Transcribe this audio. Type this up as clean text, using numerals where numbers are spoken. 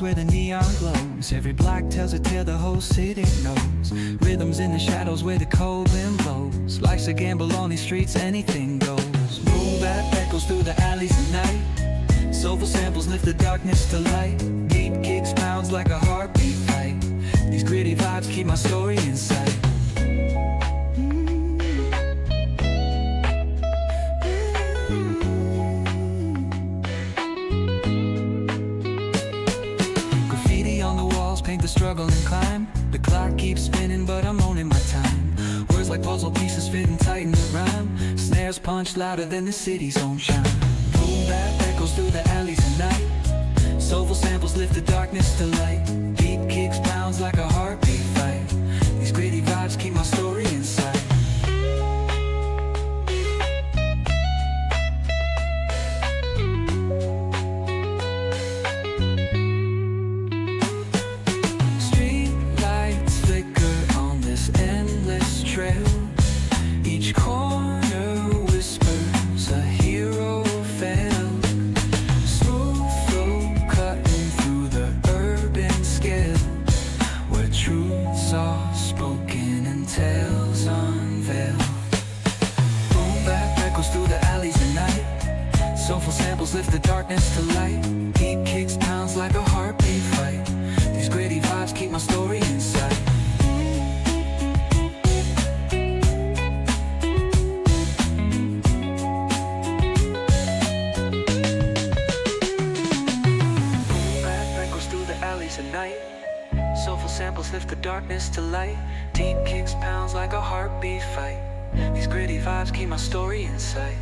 where the neon glows. Every block tells a tale the whole city knows. Rhythms in the shadows where the cold wind blows. Life's a gamble on these streets, anything goes. Boom bap echoes through the alleys at night. Soulful samples lift the darkness to light. Beat kicks pounds like a heartbeat fight. These gritty vibes keep my story in sight. Paint the struggle and climb. The clock keeps spinning but I'm owning my time. Words like puzzle pieces fitting tight in the rhyme. Snares punch louder than the city's own chime. Boom bap echoes through the alleys at night. Soulful samples lift the darkness to light. Beat kicks pounds like a heartbeat fight. These gritty vibes keep my story in sight. Trail. Each corner whispers a hero fell. Smooth flow cutting through the urban scale, where truths are spoken and tales unveiled. Boom bap echoes through the alleys at night. Soulful samples lift the darkness to light. Beat kicks pounds like a heartbeat fight. These gritty vibes keep my story in sight. At night, soulful samples lift the darkness to light. Deep kicks pounds like a heartbeat fight. These gritty vibes keep my story in sight.